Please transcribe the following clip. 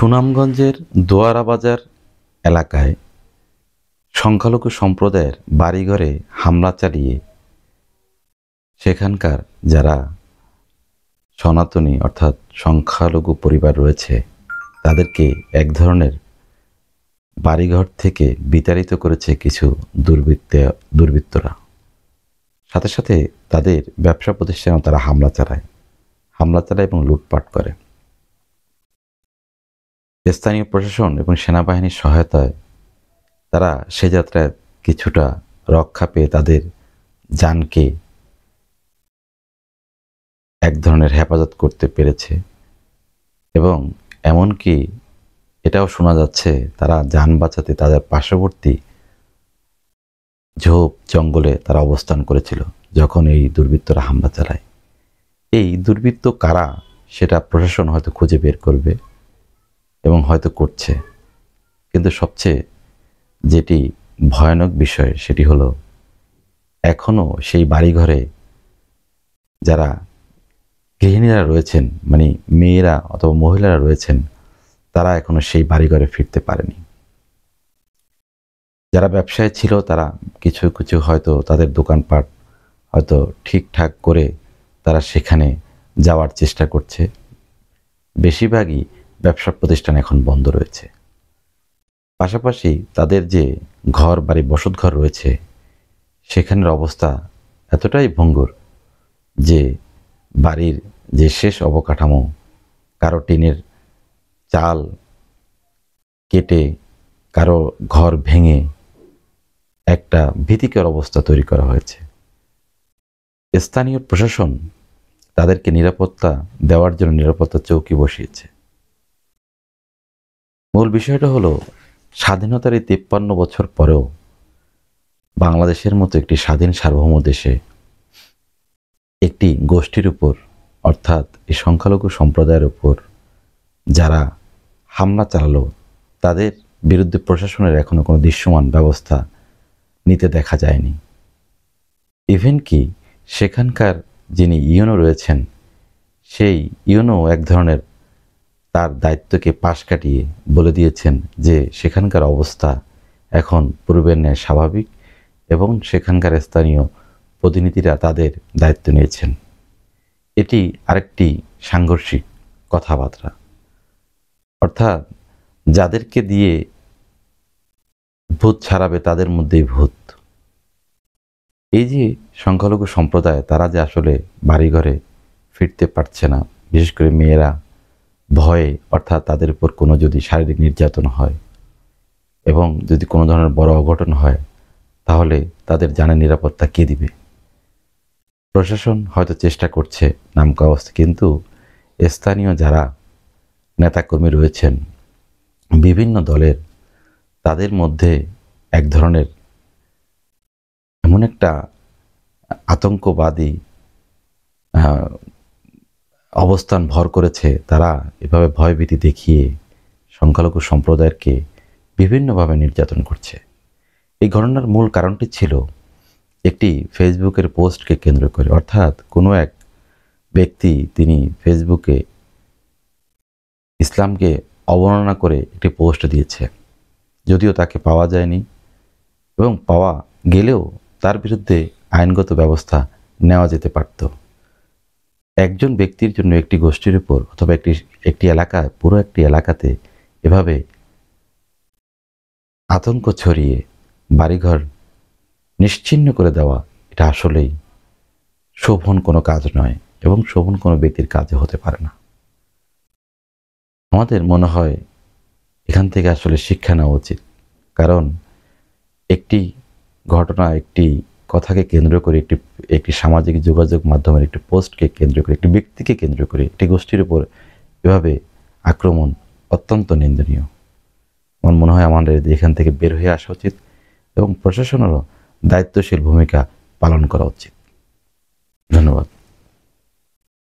সুনামগঞ্জের দোয়ারা বাজার এলাকায় সংখ্যালঘু সম্প্রদায়ের বাড়িঘরে হামলা চালিয়ে সেখানকার যারা সনাতনী অর্থাৎ সংখ্যালঘু পরিবার রয়েছে তাদেরকে এক ধরনের বাড়িঘর থেকে বিতাড়িত করেছে কিছু দুর্বৃত্তরা। সাথে সাথে তাদের ব্যবসা প্রতিষ্ঠানেও তারা হামলা চালায় এবং লুটপাট করে। স্থানীয় প্রশাসন এবং সেনাবাহিনীর সহায়তায় তারা সে যাত্রায় কিছুটা রক্ষা পেয়ে তাদের জানকে এক ধরনের হেফাজত করতে পেরেছে এবং এমনকি এটাও শোনা যাচ্ছে তারা যান বাঁচাতে তাদের পার্শ্ববর্তী ঝোপ জঙ্গলে তারা অবস্থান করেছিল যখন এই দুর্বৃত্তরা হামলা চালায়। এই দুর্বৃত্ত কারা সেটা প্রশাসন হয়তো খুঁজে বের করবে এবং হয়তো করছে, কিন্তু সবচেয়ে যেটি ভয়ানক বিষয় সেটি হলো এখনো সেই বাড়িঘরে যারা গৃহিণীরা রয়েছেন, মানে মেয়েরা অথবা মহিলারা রয়েছেন, তারা এখনো সেই বাড়িঘরে ফিরতে পারেনি। যারা ব্যবসায় ছিল তারা কিছু কিছু হয়তো তাদের দোকানপাট হয়তো ঠিকঠাক করে তারা সেখানে যাওয়ার চেষ্টা করছে। বেশিরভাগই ব্যবসা প্রতিষ্ঠান এখন বন্ধ রয়েছে। পাশাপাশি তাদের যে ঘর বাড়ি বসতঘর রয়েছে সেখানের অবস্থা এতটাই ভঙ্গুর যে বাড়ির যে শেষ অবকাঠামো, কারো টিনের চাল কেটে কারো ঘর ভেঙে একটা ভীতিকর অবস্থা তৈরি করা হয়েছে। স্থানীয় প্রশাসন তাদেরকে নিরাপত্তা দেওয়ার জন্য নিরাপত্তা চৌকি বসিয়েছে। মূল বিষয়টা হলো স্বাধীনতার এই 53 বছর পরেও বাংলাদেশের মতো একটি স্বাধীন সার্বভৌম দেশে একটি গোষ্ঠীর উপর অর্থাৎ এই সংখ্যালঘু সম্প্রদায়ের উপর যারা হামলা চালালো তাদের বিরুদ্ধে প্রশাসনের এখনো কোনো দৃশ্যমান ব্যবস্থা নিতে দেখা যায়নি। ইভেন কি সেখানকার যিনি ইউনো রয়েছেন সেই ইউনো এক ধরনের তার দায়িত্বকে পাশ কাটিয়ে বলে দিয়েছেন যে সেখানকার অবস্থা এখন পূর্বের ন্যায় স্বাভাবিক এবং সেখানকার স্থানীয় প্রতিনিধিরা তাদের দায়িত্ব নিয়েছেন। এটি আরেকটি সাংঘর্ষিক কথাবার্তা, অর্থাৎ যাদেরকে দিয়ে ভূত ছাড়াবে তাদের মধ্যেই ভূত। এই যে সংখ্যালঘু সম্প্রদায় তারা যে আসলে বাড়িঘরে ফিরতে পারছে না, বিশেষ করে মেয়েরা ভয়ে, অর্থাৎ তাদের উপর কোনো যদি শারীরিক নির্যাতন হয় এবং যদি কোনো ধরনের বড় অঘটন হয় তাহলে তাদের জানের নিরাপত্তা কে দিবে? প্রশাসন হয়তো চেষ্টা করছে নামকা অবস্থা, কিন্তু স্থানীয় যারা নেতাকর্মী রয়েছেন বিভিন্ন দলের তাদের মধ্যে এক ধরনের এমন একটা আতঙ্কবাদী অবস্থান ভর করেছে, তারা এভাবে ভয়ভীতি দেখিয়ে সংখ্যালঘু সম্প্রদায়কে বিভিন্নভাবে নির্যাতন করছে। এই ঘটনার মূল কারণটি ছিল একটি ফেসবুকের পোস্টকে কেন্দ্র করে, অর্থাৎ কোনো এক ব্যক্তি তিনি ফেসবুকে ইসলামকে অবমাননা করে একটি পোস্ট দিয়েছে, যদিও তাকে পাওয়া যায়নি এবং পাওয়া গেলেও তার বিরুদ্ধে আইনগত ব্যবস্থা নেওয়া যেতে পারত। একজন ব্যক্তির জন্য একটি গোষ্ঠীর উপর অথবা একটি এলাকায় পুরো একটি এলাকাতে এভাবে আতঙ্ক ছড়িয়ে বাড়িঘর নিশ্চিহ্ন করে দেওয়া, এটা আসলেই শোভন কোনো কাজ নয় এবং শোভন কোনো ব্যক্তির কাজে হতে পারে না। আমাদের মনে হয় এখান থেকে আসলে শিক্ষা নেওয়া উচিত, কারণ একটি ঘটনা, একটি কথাকে কেন্দ্র করে, একটি সামাজিক যোগাযোগ মাধ্যমের একটি পোস্টকে কেন্দ্র করে, একটি ব্যক্তিকে কেন্দ্র করে একটি গোষ্ঠীর উপর এভাবে আক্রমণ অত্যন্ত নিন্দনীয়। আমার মনে হয় আমাদের এখান থেকে বের হয়ে আসা উচিত এবং প্রশাসনেরও দায়িত্বশীল ভূমিকা পালন করা উচিত। ধন্যবাদ।